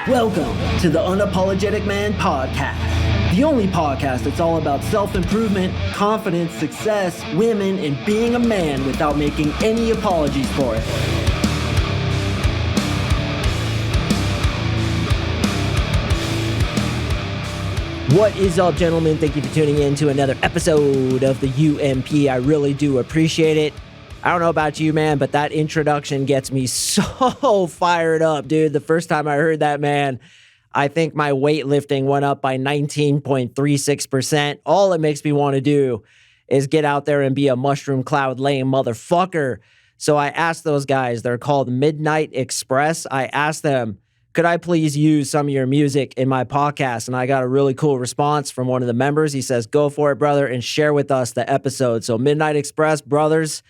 Welcome to the Unapologetic Man Podcast, the only podcast that's all about self-improvement, confidence, success, women, and being a man without making any apologies for it. What is up, gentlemen? Thank you for tuning in to another episode of the UMP. I really do appreciate it. I don't know about you, man, but that introduction gets me so fired up, dude. The first time I heard that, man, I think my weightlifting went up by 19.36%. All it makes me want to do is get out there and be a mushroom cloud laying motherfucker. So I asked those guys, they're called Midnight Express. I asked them, could I please use some of your music in my podcast? And I got a really cool response from one of the members. He says, go for it, brother, and share with us the episode. So Midnight Express, brothers,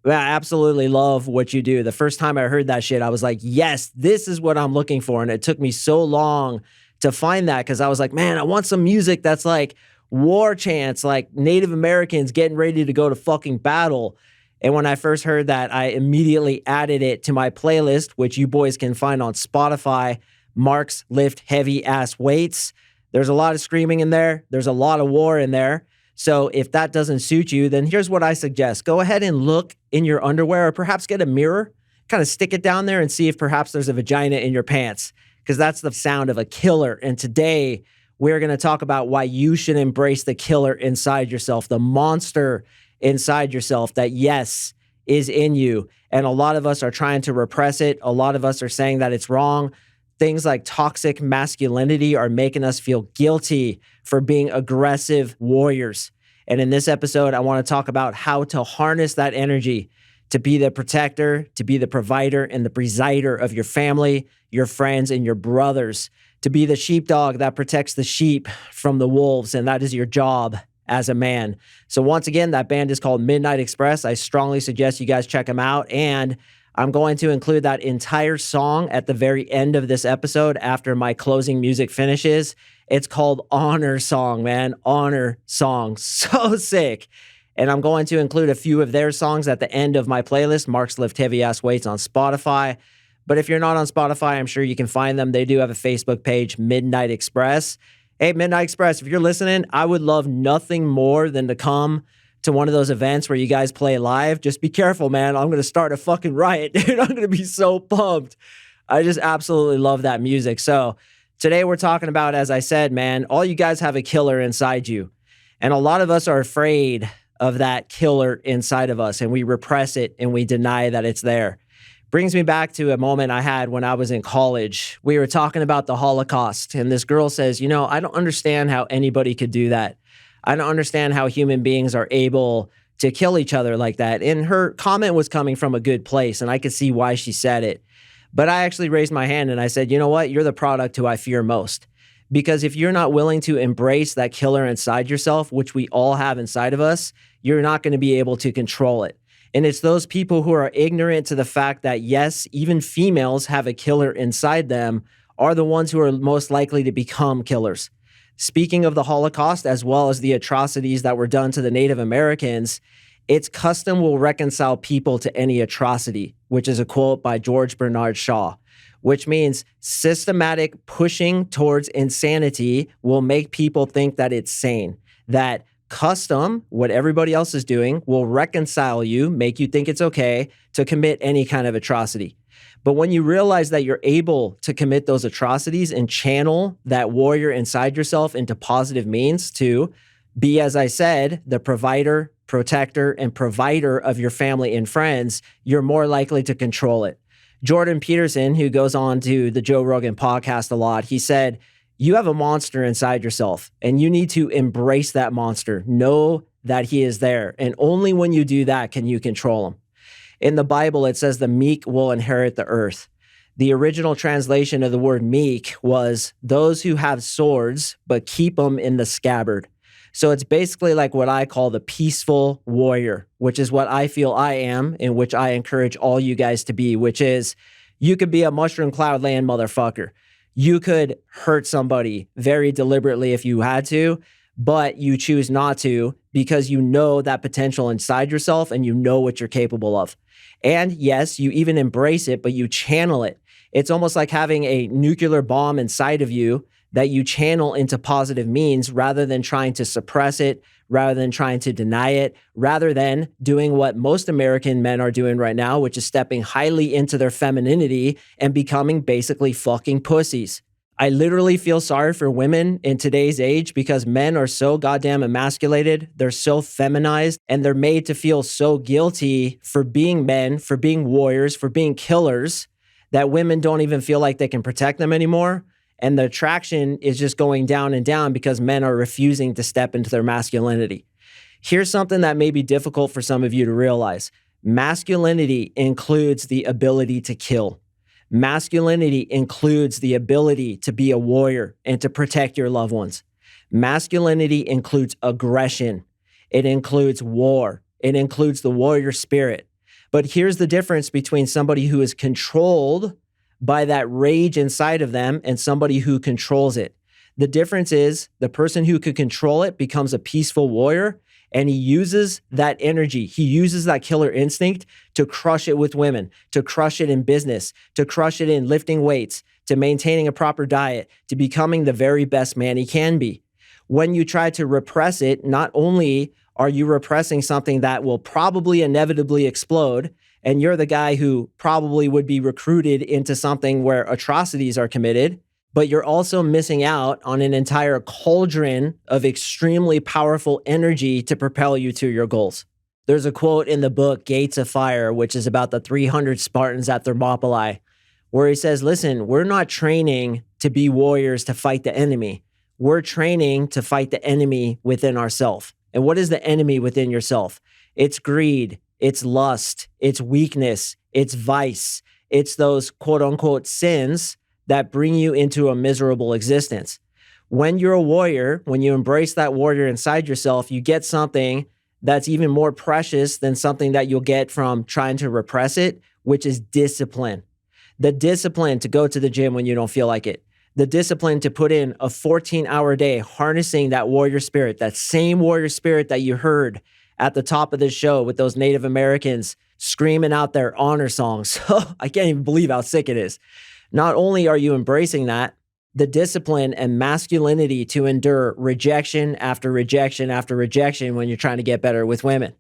I absolutely love what you do. The first time I heard that shit, I was like, yes, this is what I'm looking for. And it took me so long to find that because I was like, man, I want some music that's like war chants, like Native Americans getting ready to go to fucking battle. And when I first heard that, I immediately added it to my playlist, which you boys can find on Spotify, Mark's Lift Heavy Ass Weights. There's a lot of screaming in there. There's a lot of war in there. So if that doesn't suit you, then here's what I suggest. Go ahead and look in your underwear or perhaps get a mirror, kind of stick it down there and see if perhaps there's a vagina in your pants, because that's the sound of a killer. And today we're going to talk about why you should embrace the killer inside yourself, the monster inside yourself that, yes, is in you. And a lot of us are trying to repress it. A lot of us are saying that it's wrong. Things like toxic masculinity are making us feel guilty for being aggressive warriors. And in this episode, I want to talk about how to harness that energy to be the protector, to be the provider and the presider of your family, your friends, and your brothers, to be the sheepdog that protects the sheep from the wolves. And that is your job as a man. So once again, that band is called Midnight Express. I strongly suggest you guys check them out. And I'm going to include that entire song at the very end of this episode after my closing music finishes. It's called Honor Song, man. Honor Song. So sick. And I'm going to include a few of their songs at the end of my playlist, Mark's Lift Heavy Ass Weights on Spotify. But if you're not on Spotify, I'm sure you can find them. They do have a Facebook page, Midnight Express. Hey, Midnight Express, if you're listening, I would love nothing more than to come to one of those events where you guys play live. Just be careful, man. I'm going to start a fucking riot, dude. I'm going to be so pumped. I just absolutely love that music. So today we're talking about, as I said, man, all you guys have a killer inside you. And a lot of us are afraid of that killer inside of us, and we repress it and we deny that it's there. Brings me back to a moment I had when I was in college. We were talking about the Holocaust, and this girl says, you know, I don't understand how anybody could do that. I don't understand how human beings are able to kill each other like that. And her comment was coming from a good place, and I could see why she said it. But I actually raised my hand and I said, you know what? You're the product who I fear most. Because if you're not willing to embrace that killer inside yourself, which we all have inside of us, you're not going to be able to control it. And it's those people who are ignorant to the fact that, yes, even females have a killer inside them are the ones who are most likely to become killers. Speaking of the Holocaust, as well as the atrocities that were done to the Native Americans, its custom will reconcile people to any atrocity, which is a quote by George Bernard Shaw, which means systematic pushing towards insanity will make people think that it's sane, that custom, what everybody else is doing, will reconcile you, make you think it's okay to commit any kind of atrocity. But when you realize that you're able to commit those atrocities and channel that warrior inside yourself into positive means to be, as I said, the provider, protector, and provider of your family and friends, you're more likely to control it. Jordan Peterson, who goes on to the Joe Rogan podcast a lot, he said, you have a monster inside yourself and you need to embrace that monster. Know that he is there. And only when you do that can you control him. In the Bible, it says the meek will inherit the earth. The original translation of the word meek was those who have swords, but keep them in the scabbard. So it's basically like what I call the peaceful warrior, which is what I feel I am and which I encourage all you guys to be, which is you could be a mushroom cloud laying motherfucker. You could hurt somebody very deliberately if you had to, but you choose not to because you know that potential inside yourself and you know what you're capable of. And yes, you even embrace it, but you channel it. It's almost like having a nuclear bomb inside of you that you channel into positive means rather than trying to suppress it, rather than trying to deny it, rather than doing what most American men are doing right now, which is stepping highly into their femininity and becoming basically fucking pussies. I literally feel sorry for women in today's age because men are so goddamn emasculated, they're so feminized, and they're made to feel so guilty for being men, for being warriors, for being killers, that women don't even feel like they can protect them anymore. And the attraction is just going down and down because men are refusing to step into their masculinity. Here's something that may be difficult for some of you to realize. Masculinity includes the ability to kill. Masculinity includes the ability to be a warrior and to protect your loved ones. Masculinity includes aggression. It includes war. It includes the warrior spirit. But here's the difference between somebody who is controlled by that rage inside of them and somebody who controls it. The difference is the person who could control it becomes a peaceful warrior, and he uses that energy. He uses that killer instinct to crush it with women, to crush it in business, to crush it in lifting weights, to maintaining a proper diet, to becoming the very best man he can be. When you try to repress it, not only are you repressing something that will probably inevitably explode, and you're the guy who probably would be recruited into something where atrocities are committed, but you're also missing out on an entire cauldron of extremely powerful energy to propel you to your goals. There's a quote in the book, Gates of Fire, which is about the 300 Spartans at Thermopylae, where he says, listen, we're not training to be warriors to fight the enemy. We're training to fight the enemy within ourselves. And what is the enemy within yourself? It's greed, it's lust, it's weakness, it's vice, it's those quote unquote sins that bring you into a miserable existence. When you're a warrior, when you embrace that warrior inside yourself, you get something that's even more precious than something that you'll get from trying to repress it, which is discipline. The discipline to go to the gym when you don't feel like it. The discipline to put in a 14-hour day, harnessing that warrior spirit, that same warrior spirit that you heard at the top of this show with those Native Americans screaming out their honor songs. I can't even believe how sick it is. Not only are you embracing that, the discipline and masculinity to endure rejection after rejection after rejection when you're trying to get better with women.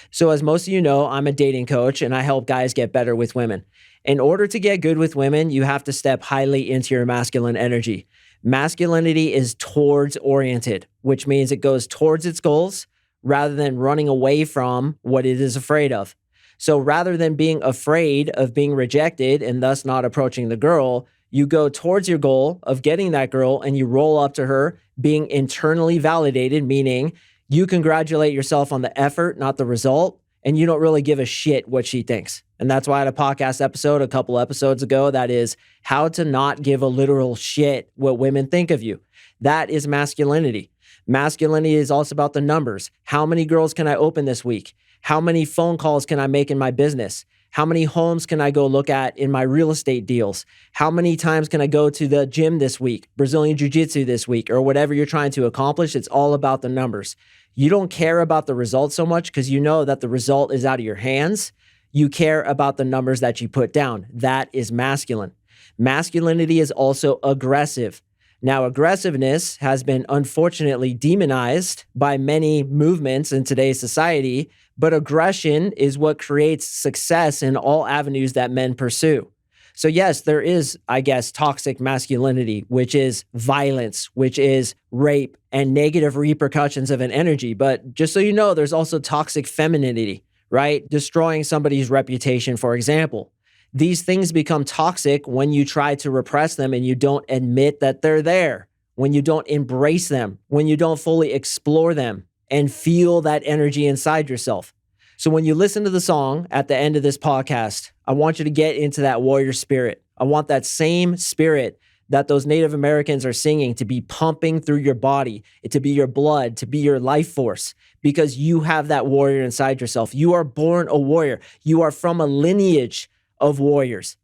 So as most of you know, I'm a dating coach and I help guys get better with women. In order to get good with women, you have to step highly into your masculine energy. Masculinity is towards oriented, which means it goes towards its goals rather than running away from what it is afraid of. So rather than being afraid of being rejected and thus not approaching the girl, you go towards your goal of getting that girl and you roll up to her being internally validated, meaning you congratulate yourself on the effort, not the result, and you don't really give a shit what she thinks. And that's why I had a podcast episode a couple episodes ago that is how to not give a literal shit what women think of you. That is masculinity. Masculinity is also about the numbers. How many girls can I open this week? How many phone calls can I make in my business? How many homes can I go look at in my real estate deals? How many times can I go to the gym this week, Brazilian Jiu-Jitsu this week, or whatever you're trying to accomplish? It's all about the numbers. You don't care about the result so much because you know that the result is out of your hands. You care about the numbers that you put down. That is masculine. Masculinity is also aggressive. Now, aggressiveness has been unfortunately demonized by many movements in today's society, but aggression is what creates success in all avenues that men pursue. So yes, there is, I guess, toxic masculinity, which is violence, which is rape and negative repercussions of an energy. But just so you know, there's also toxic femininity, right? Destroying somebody's reputation, for example. These things become toxic when you try to repress them and you don't admit that they're there, when you don't embrace them, when you don't fully explore them and feel that energy inside yourself. So when you listen to the song at the end of this podcast, I want you to get into that warrior spirit. I want that same spirit that those Native Americans are singing to be pumping through your body, to be your blood, to be your life force, because you have that warrior inside yourself. You are born a warrior. You are from a lineage of warriors.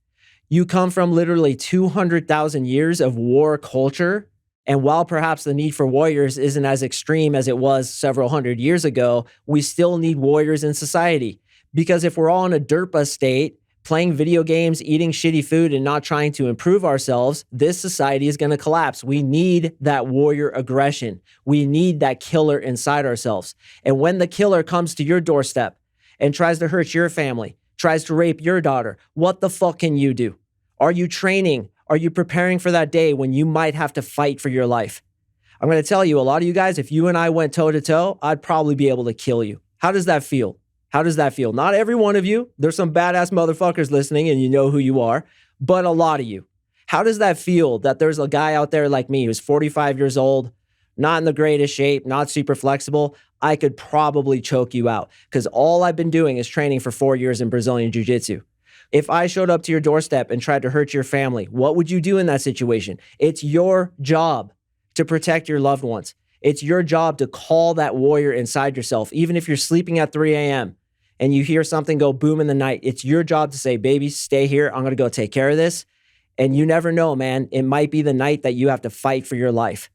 You come from literally 200,000 years of war culture. And while perhaps the need for warriors isn't as extreme as it was several hundred years ago, we still need warriors in society. Because if we're all in a derpa state, playing video games, eating shitty food, and not trying to improve ourselves, this society is going to collapse. We need that warrior aggression. We need that killer inside ourselves. And when the killer comes to your doorstep and tries to hurt your family, tries to rape your daughter, what the fuck can you do? Are you training? Are you preparing for that day when you might have to fight for your life? I'm going to tell you, a lot of you guys, if you and I went toe to toe, I'd probably be able to kill you. How does that feel? How does that feel? Not every one of you. There's some badass motherfuckers listening and you know who you are, but a lot of you. How does that feel that there's a guy out there like me who's 45 years old, not in the greatest shape, not super flexible? I could probably choke you out because all I've been doing is training for 4 years in Brazilian Jiu-Jitsu. If I showed up to your doorstep and tried to hurt your family, what would you do in that situation? It's your job to protect your loved ones. It's your job to call that warrior inside yourself. Even if you're sleeping at 3 a.m. and you hear something go boom in the night, it's your job to say, baby, stay here. I'm going to go take care of this. And you never know, man. It might be the night that you have to fight for your life.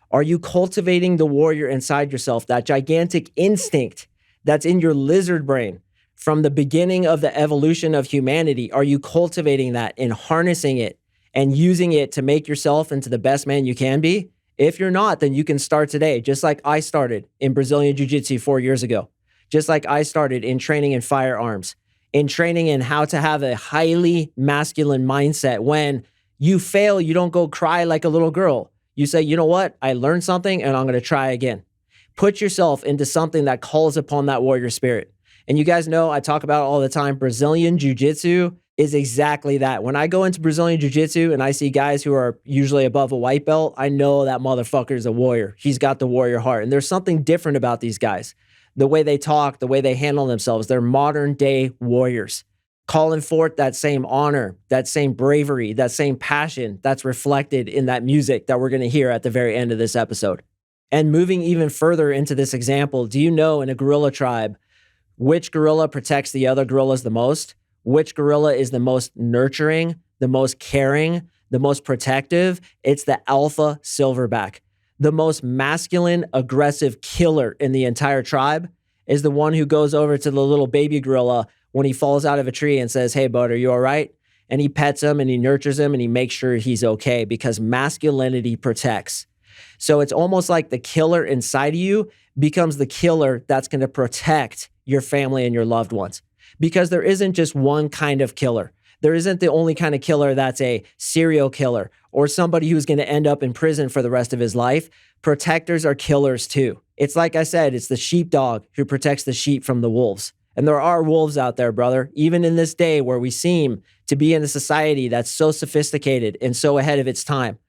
Are you cultivating the warrior inside yourself, that gigantic instinct that's in your lizard brain from the beginning of the evolution of humanity? Are you cultivating that and harnessing it and using it to make yourself into the best man you can be? If you're not, then you can start today, just like I started in Brazilian Jiu-Jitsu 4 years ago, just like I started in training in firearms, in training in how to have a highly masculine mindset. When you fail, you don't go cry like a little girl. You say, you know what? I learned something and I'm going to try again. Put yourself into something that calls upon that warrior spirit. And you guys know I talk about it all the time. Brazilian Jiu-Jitsu is exactly that. When I go into Brazilian Jiu-Jitsu and I see guys who are usually above a white belt, I know that motherfucker is a warrior. He's got the warrior heart. And there's something different about these guys. The way they talk, the way they handle themselves, they're modern day warriors, calling forth that same honor, that same bravery, that same passion that's reflected in that music that we're going to hear at the very end of this episode. And moving even further into this example, do you know in a guerrilla tribe, which guerrilla protects the other gorillas the most? Which gorilla is the most nurturing, the most caring, the most protective? It's the alpha silverback. The most masculine, aggressive killer in the entire tribe is the one who goes over to the little baby gorilla when he falls out of a tree and says, hey, bud, are you all right? And he pets him and he nurtures him and he makes sure he's okay because masculinity protects. So it's almost like the killer inside of you becomes the killer that's going to protect your family and your loved ones. Because there isn't just one kind of killer. There isn't the only kind of killer that's a serial killer or somebody who's going to end up in prison for the rest of his life. Protectors are killers too. It's like I said, it's the sheepdog who protects the sheep from the wolves. And there are wolves out there, brother, even in this day where we seem to be in a society that's so sophisticated and so ahead of its time.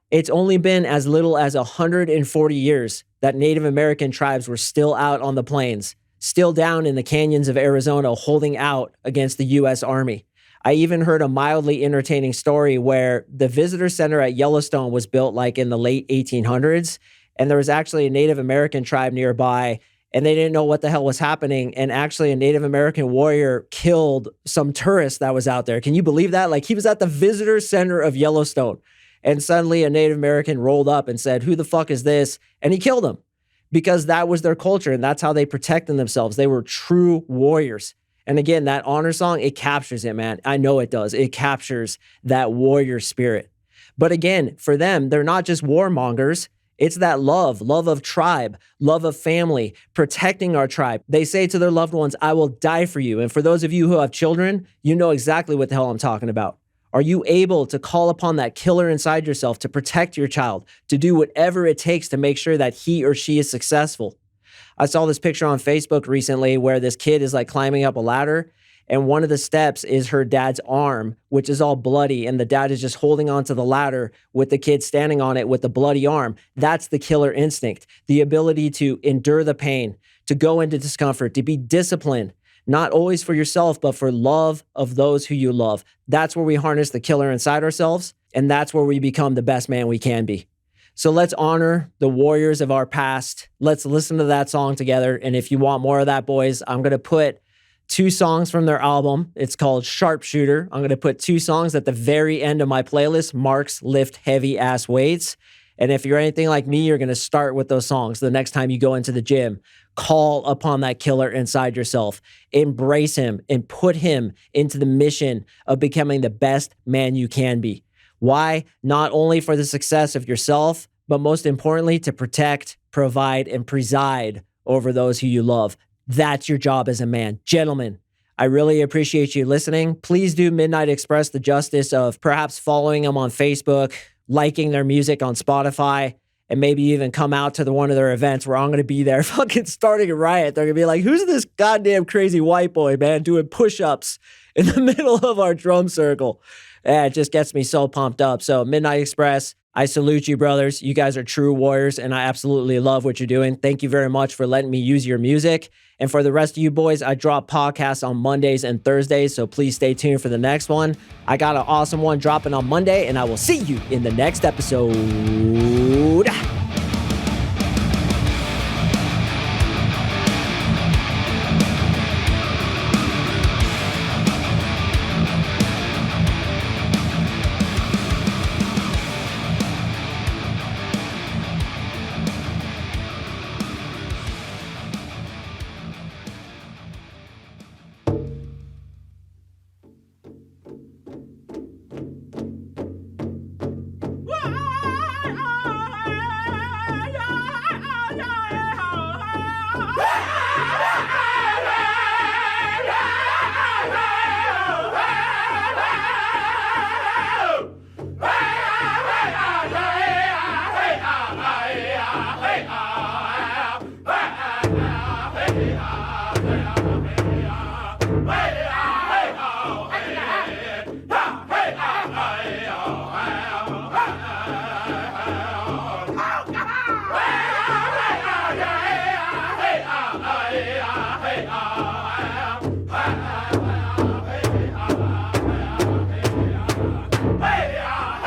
It's only been as little as 140 years that Native American tribes were still out on the plains, still down in the canyons of Arizona holding out against the U.S. Army. I even heard a mildly entertaining story where the visitor center at Yellowstone was built like in the late 1800s, and there was actually a Native American tribe nearby, and they didn't know what the hell was happening, and actually a Native American warrior killed some tourist that was out there. Can you believe that? Like, he was at the visitor center of Yellowstone, and suddenly a Native American rolled up and said, who the fuck is this? And he killed him. Because that was their culture and that's how they protected themselves. They were true warriors. And again, that honor song, it captures it, man. I know it does. It captures that warrior spirit. But again, for them, they're not just warmongers. It's that love of tribe, love of family, protecting our tribe. They say to their loved ones, I will die for you. And for those of you who have children, you know exactly what the hell I'm talking about. Are you able to call upon that killer inside yourself to protect your child, to do whatever it takes to make sure that he or she is successful? I saw this picture on Facebook recently where this kid is like climbing up a ladder and one of the steps is her dad's arm, which is all bloody, and the dad is just holding onto the ladder with the kid standing on it with the bloody arm. That's the killer instinct, the ability to endure the pain, to go into discomfort, to be disciplined. Not always for yourself, but for love of those who you love. That's where we harness the killer inside ourselves, and that's where we become the best man we can be. So let's honor the warriors of our past. Let's listen to that song together. And if you want more of that, boys, I'm going to put 2 songs from their album. It's called Sharpshooter. I'm going to put 2 songs at the very end of my playlist, Mark's Lift Heavy Ass Weights. And if you're anything like me, you're going to start with those songs the next time you go into the gym. Call upon that killer inside yourself. Embrace him and put him into the mission of becoming the best man you can be. Why? Not only for the success of yourself, but most importantly, to protect, provide, and preside over those who you love. That's your job as a man. Gentlemen, I really appreciate you listening. Please do Midnight Express the justice of perhaps following them on Facebook, liking their music on Spotify, and maybe even come out to one of their events where I'm going to be there fucking starting a riot. They're going to be like, who's this goddamn crazy white boy, man, doing push-ups in the middle of our drum circle? It just gets me so pumped up. So Midnight Express, I salute you, brothers. You guys are true warriors, and I absolutely love what you're doing. Thank you very much for letting me use your music. And for the rest of you boys, I drop podcasts on Mondays and Thursdays, so please stay tuned for the next one. I got an awesome one dropping on Monday, and I will see you in the next episode. Hey,